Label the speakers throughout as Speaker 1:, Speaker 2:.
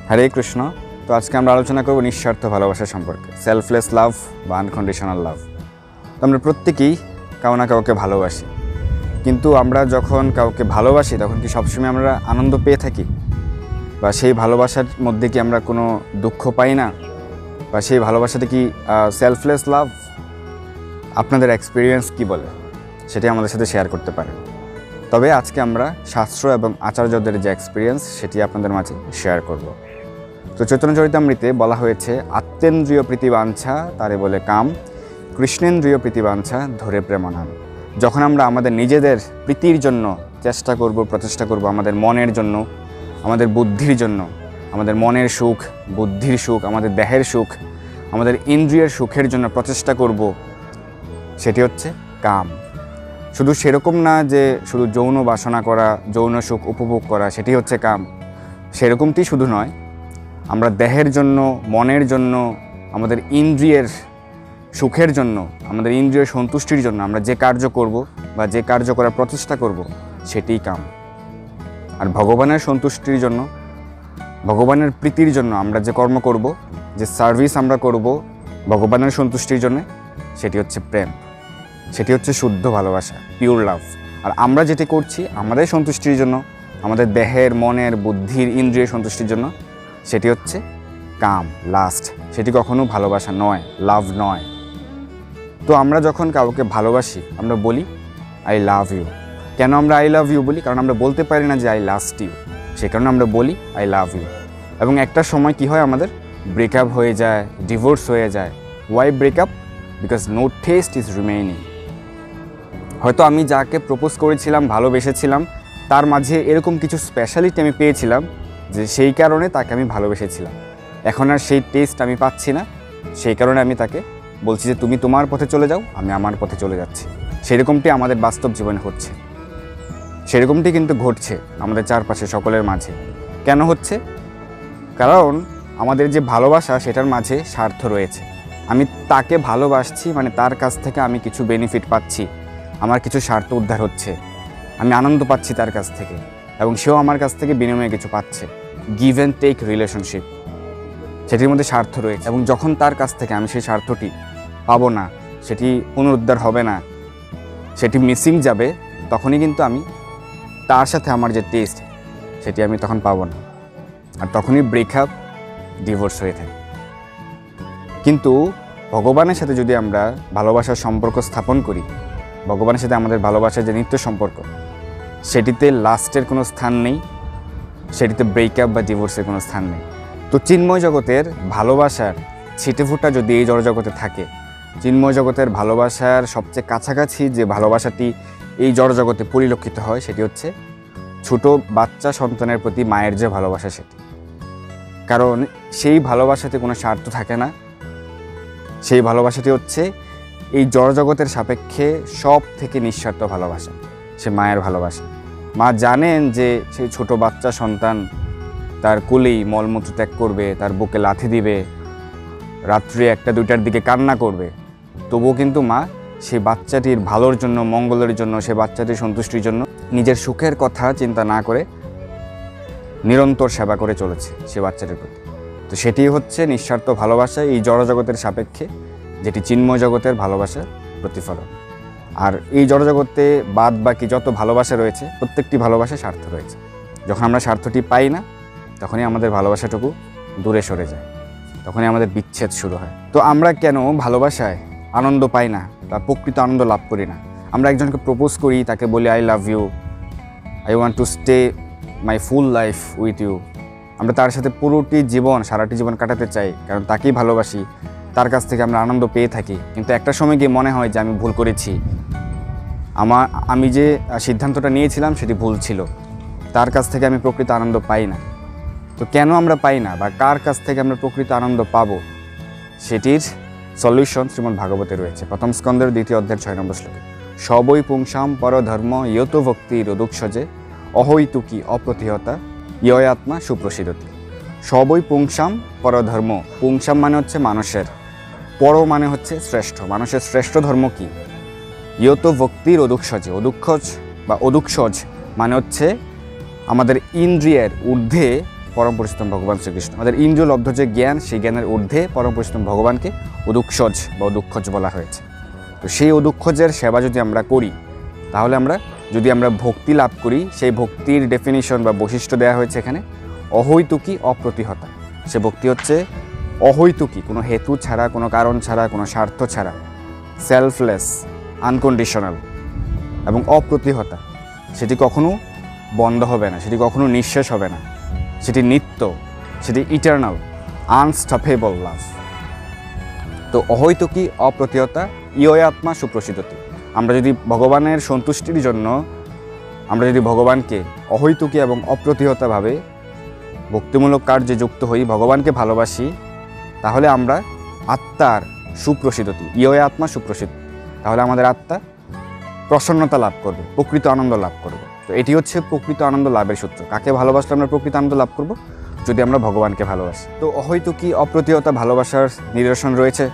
Speaker 1: হরে কৃষ্ণ। তো আজকে আমরা আলোচনা করব নিঃস্বার্থ ভালোবাসা সম্পর্কে, সেলফলেস লাভ বা আনকন্ডিশনাল লাভ। তো আমরা প্রত্যেকেই কাউ না কাউকে ভালোবাসি, কিন্তু আমরা যখন কাউকে ভালোবাসি তখন কি সবসময় আমরা আনন্দ পেয়ে থাকি? বা সেই ভালোবাসার মধ্যে কি আমরা কোনো দুঃখ পাই না? বা সেই ভালোবাসাতে কি সেলফলেস লাভ? আপনাদের এক্সপিরিয়েন্স কি বলে সেটি আমাদের সাথে শেয়ার করতে পারেন। তবে আজকে আমরা শাস্ত্র এবং আচার্যদের যে এক্সপিরিয়েন্স সেটি আপনাদের মাঝে শেয়ার করব। তো চৈতন্য চরিতামৃতে বলা হয়েছে, আত্মেন্দ্রিয় প্রীতিবাঞ্ছা তারে বলে কাম, কৃষ্ণেন্দ্রিয় প্রীতিবাঞ্ছা ধরে প্রেমানাম। যখন আমরা আমাদের নিজেদের প্রীতির জন্য প্রচেষ্টা করব, আমাদের মনের জন্য, আমাদের বুদ্ধির জন্য, আমাদের মনের সুখ, বুদ্ধির সুখ, আমাদের দেহের সুখ, আমাদের ইন্দ্রিয়ের সুখের জন্য প্রচেষ্টা করব, সেটি হচ্ছে কাম। শুধু সেরকম না যে শুধু যৌন বাসনা করা, যৌন সুখ উপভোগ করা সেটি হচ্ছে কাম, সেরকমটি শুধু নয়। আমরা দেহের জন্য, মনের জন্য, আমাদের ইন্দ্রিয়ের সুখের জন্য, আমাদের ইন্দ্রিয় সন্তুষ্টির জন্য আমরা যে কার্য করব বা যে কার্য করার প্রচেষ্টা করব সেটিই কাম। আর ভগবানের সন্তুষ্টির জন্য, ভগবানের প্রীতির জন্য আমরা যে কর্ম করব, যে সার্ভিস আমরা করব ভগবানের সন্তুষ্টির জন্য, সেটি হচ্ছে প্রেম, সেটি হচ্ছে শুদ্ধ ভালোবাসা, পিওর লাভ। আর আমরা যেটি করছি আমাদের সন্তুষ্টির জন্য, আমাদের দেহের, মনের, বুদ্ধির, ইন্দ্রিয় সন্তুষ্টির জন্য, সেটি হচ্ছে কাম, লাস্ট। সেটি কখনো ভালোবাসা নয়, লাভ নয়। তো আমরা যখন কাউকে ভালোবাসি আমরা বলি আই লাভ ইউ। কেন আমরা আই লাভ ইউ বলি? কারণ আমরা বলতে পারি না যে আই লাস্ট ইউ, সে কারণে আমরা বলি আই লাভ ইউ। এবং একটা সময় কি হয়, আমাদের ব্রেকআপ হয়ে যায়, ডিভোর্স হয়ে যায়। Why breakup? Because no taste is remaining. হয়তো আমি যাকে প্রপোজ করেছিলাম, ভালোবেসেছিলাম, তার মাঝে এরকম কিছু স্পেশালিটি আমি পেয়েছিলাম যে সেই কারণে তাকে আমি ভালোবেসেছিলাম। এখন আর সেই টেস্ট আমি পাচ্ছি না, সেই কারণে আমি তাকে বলছি যে তুমি তোমার পথে চলে যাও, আমি আমার পথে চলে যাচ্ছি। সেরকমটি আমাদের বাস্তব জীবনে হচ্ছে, সেরকমটি কিন্তু ঘটছে আমাদের চারপাশে সকলের মাঝে। কেন হচ্ছে? কারণ আমাদের যে ভালোবাসা সেটার মাঝে স্বার্থ রয়েছে। আমি তাকে ভালোবাসছি মানে তার কাছ থেকে আমি কিছু বেনিফিট পাচ্ছি, আমার কিছু স্বার্থ উদ্ধার হচ্ছে, আমি আনন্দ পাচ্ছি তার কাছ থেকে, এবং সেও আমার কাছ থেকে বিনিময়ে কিছু পাচ্ছে। গিভ অ্যান্ড টেক রিলেশনশিপ, সেটির মধ্যে স্বার্থ রয়েছে। এবং যখন তার কাছ থেকে আমি সেই স্বার্থটি পাবো না, সেটি পুনরুদ্ধার হবে না, সেটি মিসিং যাবে, তখনই কিন্তু আমি তার সাথে আমার যে টেস্ট সেটি আমি তখন পাবো না। আর তখনই ব্রেকআপ, ডিভোর্স হয়ে থাকে। কিন্তু ভগবানের সাথে যদি আমরা ভালোবাসার সম্পর্ক স্থাপন করি, ভগবানের সাথে আমাদের ভালোবাসার যে নিত্য সম্পর্ক, সেটিতে লাস্টের কোনো স্থান নেই, সেটিতে ব্রেকআপ বা ডিভোর্সের কোনো স্থান নেই। তো চিন্ময় জগতের ভালোবাসার ছিটেফোঁটা যদি এই জড়জগতে থাকে, চিন্ময় জগতের ভালোবাসার সবচেয়ে কাছাকাছি যে ভালোবাসাটি এই জড়জগতে পরিলক্ষিত হয় সেটি হচ্ছে ছোট বাচ্চা সন্তানের প্রতি মায়ের যে ভালোবাসা সেটি। কারণ সেই ভালোবাসাতে কোনো স্বার্থ থাকে না, সেই ভালোবাসাটি হচ্ছে এই জড়জগতের সাপেক্ষে সব থেকে নিঃস্বার্থ ভালোবাসা, সে মায়ের ভালোবাসা। মা জানেন যে সেই ছোট বাচ্চা সন্তান তার কোলেই মলমূত্র ত্যাগ করবে, তার বুকে লাথি দিবে, রাত্রি 1টা-2টার দিকে কান্না করবে, তবুও কিন্তু মা সেই বাচ্চাটির ভালোর জন্য, মঙ্গলের জন্য, সে বাচ্চাটির সন্তুষ্টির জন্য নিজের সুখের কথা চিন্তা না করে নিরন্তর সেবা করে চলেছে সে বাচ্চাটির প্রতি। তো সেটি হচ্ছে নিঃস্বার্থ ভালোবাসা এই জড়জগতের সাপেক্ষে, যেটি চিন্ময় জগতের ভালোবাসার প্রতিফলন। আর এই জড়জগতে বাদ বাকি যত ভালোবাসা রয়েছে, প্রত্যেকটি ভালোবাসায় স্বার্থ রয়েছে। যখন আমরা স্বার্থটি পাই না, তখনই আমাদের ভালোবাসাটুকু দূরে সরে যায়, তখনই আমাদের বিচ্ছেদ শুরু হয়। তো আমরা কেন ভালোবাসায় আনন্দ পাই না বা প্রকৃত আনন্দ লাভ করি না? আমরা একজনকে প্রপোজ করি, তাকে বলি I love you, I want to stay my full life with you. আমরা তার সাথে পুরোটি জীবন, সারাটি জীবন কাটাতে চাই, কারণ তাকেই ভালোবাসি, তার কাছ থেকে আমরা আনন্দ পেয়ে থাকি। কিন্তু একটা সময় গিয়ে মনে হয় যে আমি ভুল করেছি, আমি যে সিদ্ধান্তটা নিয়েছিলাম সেটি ভুল ছিল, তার কাছ থেকে আমি প্রকৃত আনন্দ পাই না। তো কেন আমরা পাই না বা কার কাছ থেকে আমরা প্রকৃত আনন্দ পাবো, সেটির সলিউশন শ্রীমদ্ ভাগবতে রয়েছে। প্রথম স্কন্ধের 2য় অধ্যায়ের 6 নম্বর শ্লোকে, সবই পুংসাম পরধর্ম ইয়ত ভক্তি রোদুক্ষজে অহৈতুকি অপ্রতিহতা ইয়য়াত্মা সুপ্রসিদ্ধতি। সবই পুংসাম পরধর্ম। পুংসাম মানে হচ্ছে মানুষের, পর মানে হচ্ছে শ্রেষ্ঠ। মানুষের শ্রেষ্ঠ ধর্ম কি? ইয়ত ভক্তির অদুক্ষজে। অদুক্ষজ বা অদুক্ষজ মানে হচ্ছে আমাদের ইন্দ্রিয়ের ঊর্ধ্বে পরম পুরুষোত্তম ভগবান শ্রীকৃষ্ণ। আমাদের ইন্দ্রিয়লব্ধ যে জ্ঞান, সেই জ্ঞানের ঊর্ধ্বে পরম পুরুষোত্তম ভগবানকে অদুক্ষজ বা অদুক্ষজ বলা হয়েছে। তো সেই অদুক্ষজের সেবা যদি আমরা করি, তাহলে যদি আমরা ভক্তি লাভ করি, সেই ভক্তির ডেফিনিশন বা বৈশিষ্ট্য দেওয়া হয়েছে এখানে অহৈতুকী অপ্রতিহতা। সে ভক্তি হচ্ছে অহৈতুকী, কোনো হেতু ছাড়া, কোনো কারণ ছাড়া, কোনো স্বার্থ ছাড়া, সেলফলেস, আনকন্ডিশনাল এবং অপ্রতিহতা। সেটি কখনো বন্ধ হবে না, সেটি কখনো নিঃশেষ হবে না, সেটি নিত্য, সেটি ইটারনাল, আনস্টপেবল লাভ। তো অহৈতুকী অপ্রতিহতা ইয়য়াত্মা সুপ্রসিদ্ধতি। আমরা যদি ভগবানের সন্তুষ্টির জন্য আমরা যদি ভগবানকে অহৈতুকী এবং অপ্রতিহতভাবে ভক্তিমূলক কার্যে যুক্ত হই, ভগবানকে ভালোবাসি, তাহলে আমরা আত্মার সুপ্রসিদ্ধতি, ইয়য়াত্মা সুপ্রসিদ্ধ, তাহলে আমাদের আত্মা প্রসন্নতা লাভ করবে, প্রকৃত আনন্দ লাভ করবে। তো এটি হচ্ছে প্রকৃত আনন্দ লাভের সূত্র। কাকে ভালোবাসলে আমরা প্রকৃত আনন্দ লাভ করব? যদি আমরা ভগবানকে ভালোবাসি। তো অহৈতুকী অপ্রতিহতা ভালোবাসার নিদর্শন রয়েছে।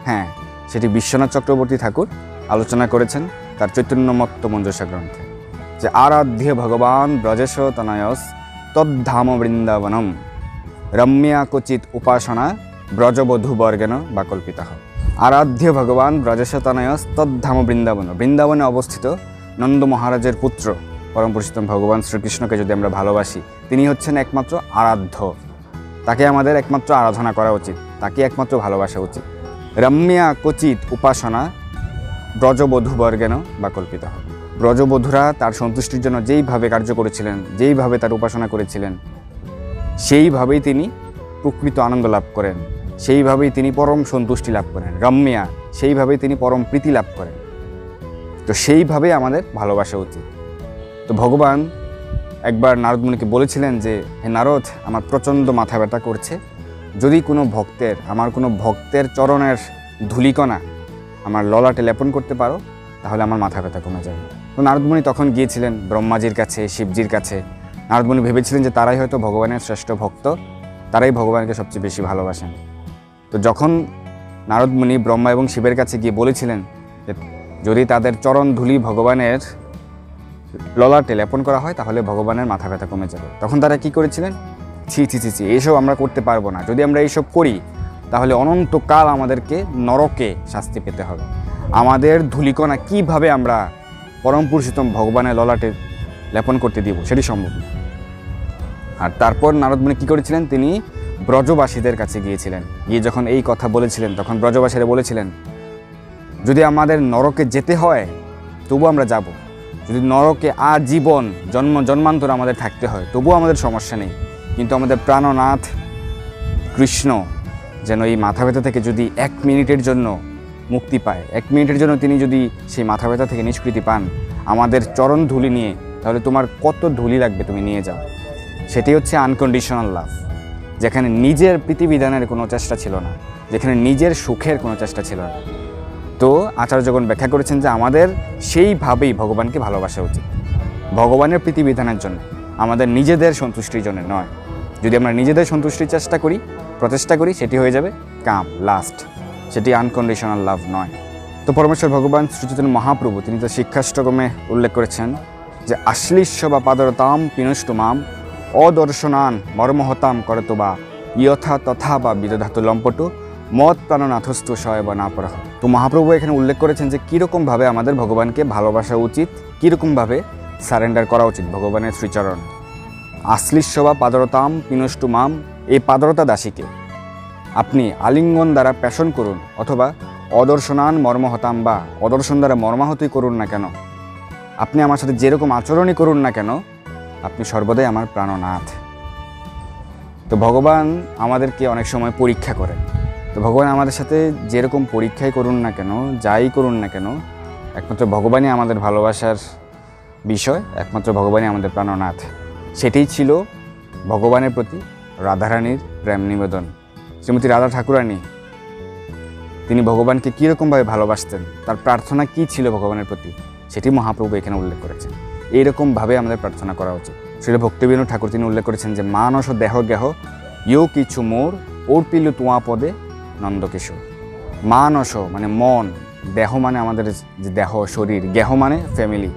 Speaker 1: হ্যাঁ, সেটি বিশ্বনাথ চক্রবর্তী ঠাকুর আলোচনা করেছেন তার চৈতন্যমত্ত মঞ্জুষা গ্রন্থে, যে আরাধ্য ভগবান ব্রজেশ তনয়স তদ্ধাম বৃন্দাবনম রম্যা কচিত উপাসনা ব্রজবধূবর্গেণ বা কল্পিতা। আরাধ্য ভগবান ব্রজেশ তনয়স তদ্ধাম বৃন্দাবন, বৃন্দাবনে অবস্থিত নন্দ মহারাজের পুত্র পরম পুরুষোত্তম ভগবান শ্রীকৃষ্ণকে যদি আমরা ভালোবাসি, তিনি হচ্ছেন একমাত্র আরাধ্য। তাকে আমাদের একমাত্র আরাধনা করা উচিত, তাকে একমাত্র ভালোবাসা উচিত। রম্যা কচিত উপাসনা ব্রজবধূবর্গেণ বা কল্পিতা। ব্রজবধূরা তার সন্তুষ্টির জন্য যেইভাবে কার্য করেছিলেন, যেইভাবে তার উপাসনা করেছিলেন, সেইভাবেই তিনি প্রকৃত আনন্দ লাভ করেন, সেইভাবেই তিনি পরম সন্তুষ্টি লাভ করেন। রম্যা, সেইভাবেই তিনি পরম প্রীতি লাভ করেন। তো সেইভাবেই আমাদের ভালোবাসা উচিত। তো ভগবান একবার নারদ মুনিকে বলেছিলেন যে, হে নারদ, আমার প্রচণ্ড মাথা ব্যথা করছে, যদি আমার কোনো ভক্তের চরণের ধূলিকণা আমার ললাটে লেপন করতে পারো, তাহলে আমার মাথা ব্যথা কমে যাবে। তো নারদ মুনি তখন গিয়েছিলেন ব্রহ্মাজির কাছে, শিবজির কাছে। নারদ মুনি ভেবেছিলেন যে তারাই হয়তো ভগবানের শ্রেষ্ঠ ভক্ত, তারাই ভগবানকে সবচেয়ে বেশি ভালোবাসেন। তো যখন নারদ মুনি ব্রহ্মা এবং শিবের কাছে গিয়ে বলেছিলেন যে যদি তাদের চরণ ধূলি ভগবানের ললাটে লেপন করা হয়, তাহলে ভগবানের মাথা ব্যথা কমে যাবে, তখন তারা কি করেছিলেন? ছি ছি ছি ছি, এইসব আমরা করতে পারবো না। যদি আমরা এইসব করি, তাহলে অনন্তকাল আমাদেরকে নরকে শাস্তি পেতে হবে। আমাদের ধূলিকণা কিভাবে আমরা পরম পুরুষোত্তম ভগবানের ললাটে লেপন করতে দিব, সেটি সম্ভব না। আর তারপর নারদ মুনি কী করেছিলেন? তিনি ব্রজবাসীদের কাছে গিয়েছিলেন। গিয়ে যখন এই কথা বলেছিলেন, তখন ব্রজবাসীরা বলেছিলেন, যদি আমাদের নরকে যেতে হয় তবু আমরা যাব, যদি নরকে আজীবন জন্মান্তর আমাদের থাকতে হয় তবুও আমাদের সমস্যা নেই, কিন্তু আমাদের প্রাণনাথ কৃষ্ণ যেন এই মাথা ব্যথা থেকে যদি 1 মিনিটের জন্য মুক্তি পায়, 1 মিনিটের জন্য তিনি যদি সেই মাথা ব্যথা থেকে নিষ্কৃতি পান আমাদের চরণ ধুলি নিয়ে, তাহলে তোমার কত ধুলি লাগবে তুমি নিয়ে যাও। সেটি হচ্ছে আনকন্ডিশনাল লাভ, যেখানে নিজের প্রীতিবিধানের কোনো চেষ্টা ছিল না, যেখানে নিজের সুখের কোনো চেষ্টা ছিল না। তো আচার্যগণ ব্যাখ্যা করেছেন যে আমাদের সেইভাবেই ভগবানকে ভালোবাসা উচিত, ভগবানের প্রীতিবিধানের জন্য, আমাদের নিজেদের সন্তুষ্টির জন্য নয়। যদি আমরা নিজেদের সন্তুষ্টির প্রচেষ্টা করি, সেটি হয়ে যাবে কাম, লাস্ট, সেটি আনকন্ডিশনাল লাভ নয়। তো পরমেশ্বর ভগবান শ্রীচৈতন্য মহাপ্রভু তিনি তো শিক্ষাষ্টকমে উল্লেখ করেছেন যে আশ্লিষ্য বা পাদরতাম পিনষ্টুমাম অদর্শনান মর্মহতাম করতো বা ইয়থা তথা বা বিদধাতু লম্পটু মত প্রাণনাথস্থ সয় বা না পড়া। তো মহাপ্রভু এখানে উল্লেখ করেছেন যে কীরকমভাবে আমাদের ভগবানকে ভালোবাসা উচিত, কীরকমভাবে সারেন্ডার করা উচিত ভগবানের শ্রীচরণ। আশ্লিষ্য বা পাদরতাম পিনষ্টুমাম, এই পাদরতা দাসীকে আপনি আলিঙ্গন দ্বারা পেষণ করুন, অথবা অদর্শনান মর্মহতাম বা অদর্শন দ্বারা মর্মাহতই করুন না কেন, আপনি আমার সাথে যেরকম আচরণই করুন না কেন, আপনি সর্বদাই আমার প্রাণনাথ। তো ভগবান আমাদেরকে অনেক সময় পরীক্ষা করেন। তো ভগবান আমাদের সাথে যেরকম পরীক্ষাই করুন না কেন, যাই করুন না কেন, একমাত্র ভগবানই আমাদের ভালোবাসার বিষয়, একমাত্র ভগবানই আমাদের প্রাণনাথ। সেটাই ছিল ভগবানের প্রতি রাধারানীর প্রেম নিবেদন। শ্রীমতী রাধা ঠাকুরানী তিনি ভগবানকে কীরকমভাবে ভালোবাসতেন, তার প্রার্থনা কী ছিল ভগবানের প্রতি, সেটি মহাপ্রভু এখানে উল্লেখ করেছেন। এইরকমভাবে আমাদের প্রার্থনা করা উচিত। শ্রীল ভক্তিবিনোদ ঠাকুর তিনি উল্লেখ করেছেন যে মানস দেহ গেহ ইউ কিছু মোর অর্পিলু তোয়া পদে নন্দকিশোর। মানস মানে মন, দেহ মানে আমাদের যে দেহ শরীর, গেহ মানে ফ্যামিলি।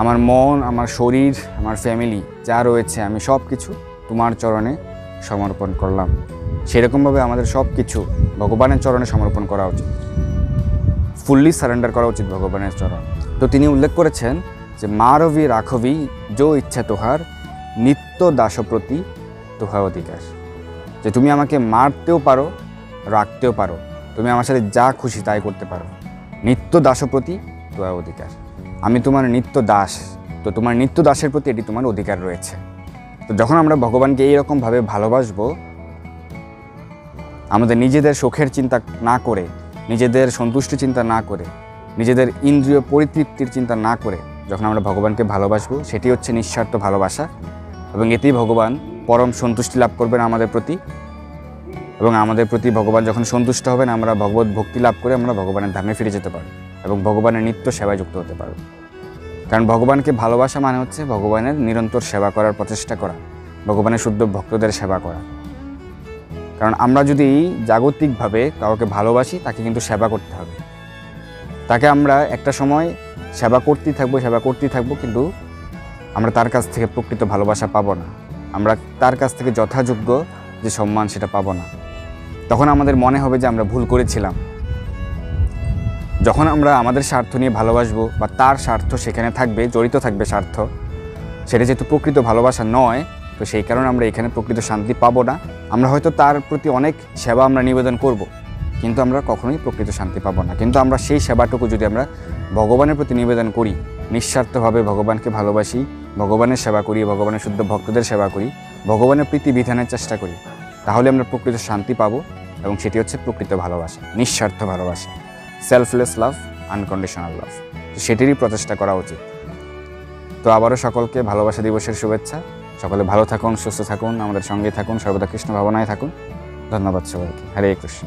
Speaker 1: আমার মন, আমার শরীর, আমার ফ্যামিলি যা রয়েছে, আমি সব কিছু তোমার চরণে সমর্পণ করলাম। সেরকমভাবে আমাদের সব কিছু ভগবানের চরণে সমর্পণ করা উচিত, ফুললি সারেন্ডার করা উচিত ভগবানের চরণ। তো তিনি উল্লেখ করেছেন যে মারবি রাখবি যো ইচ্ছা তোহার, নিত্য দাসপ্রতি তোহা অধিকার। যে তুমি আমাকে মারতেও পারো, রাখতেও পারো, তুমি আমার সাথে যা খুশি তাই করতে পারো, নিত্য দাসপ্রতি তোহা অধিকার। আমি তোমার নিত্য দাস, তো তোমার নিত্য দাসের প্রতি এটি তোমার অধিকার রয়েছে। তো যখন আমরা ভগবানকে এইরকমভাবে ভালোবাসবো, আমাদের নিজেদের সুখের চিন্তা না করে, নিজেদের সন্তুষ্টি চিন্তা না করে, নিজেদের ইন্দ্রিয় পরিতৃপ্তির চিন্তা না করে যখন আমরা ভগবানকে ভালোবাসবো, সেটি হচ্ছে নিঃস্বার্থ ভালোবাসা। এবং এতেই ভগবান পরম সন্তুষ্টি লাভ করবেন আমাদের প্রতি। এবং আমাদের প্রতি ভগবান যখন সন্তুষ্ট হবেন, আমরা ভগবত ভক্তি লাভ করে আমরা ভগবানের ধামে ফিরে যেতে পারব এবং ভগবানের নিত্য সেবায় যুক্ত হতে পারব। কারণ ভগবানকে ভালোবাসা মানে হচ্ছে ভগবানের নিরন্তর সেবা করার প্রচেষ্টা করা, ভগবানের শুদ্ধ ভক্তদের সেবা করা। কারণ আমরা যদি জাগতিকভাবে কাউকে ভালোবাসি, তাকে কিন্তু সেবা করতে হবে। তাকে আমরা একটা সময় সেবা করতেই থাকবো, কিন্তু আমরা তার কাছ থেকে প্রকৃত ভালোবাসা পাবো না, আমরা তার কাছ থেকে যথাযোগ্য যে সম্মান সেটা পাবো না। তখন আমাদের মনে হবে যে আমরা ভুল করেছিলাম। যখন আমরা আমাদের স্বার্থ নিয়ে ভালোবাসবো বা তার স্বার্থ সেখানে থাকবে, জড়িত থাকবে স্বার্থ, সেটা যেহেতু প্রকৃত ভালোবাসা নয়, তো সেই কারণে আমরা এখানে প্রকৃত শান্তি পাবো না। আমরা হয়তো তার প্রতি অনেক সেবা আমরা নিবেদন করব, কিন্তু আমরা কখনোই প্রকৃত শান্তি পাবো না। কিন্তু আমরা সেই সেবাটুকু যদি আমরা ভগবানের প্রতি নিবেদন করি, নিঃস্বার্থভাবে ভগবানকে ভালোবাসি, ভগবানের সেবা করি, ভগবানের শুদ্ধ ভক্তদের সেবা করি, ভগবানের প্রীতি বিধানের চেষ্টা করি, তাহলে আমরা প্রকৃত শান্তি পাবো। এবং সেটি হচ্ছে প্রকৃত ভালোবাসা, নিঃস্বার্থ ভালোবাসা, সেলফলেস লাভ, আনকন্ডিশনাল লাভ। তো সেটিরই প্রচেষ্টা করা উচিত। তো আবারও সকলকে ভালোবাসা দিবসের শুভেচ্ছা। সকলে ভালো থাকুন, সুস্থ থাকুন, আমাদের সঙ্গে থাকুন, সর্বদা কৃষ্ণ ভাবনায় থাকুন। ধন্যবাদ সবাইকে। হরে কৃষ্ণ।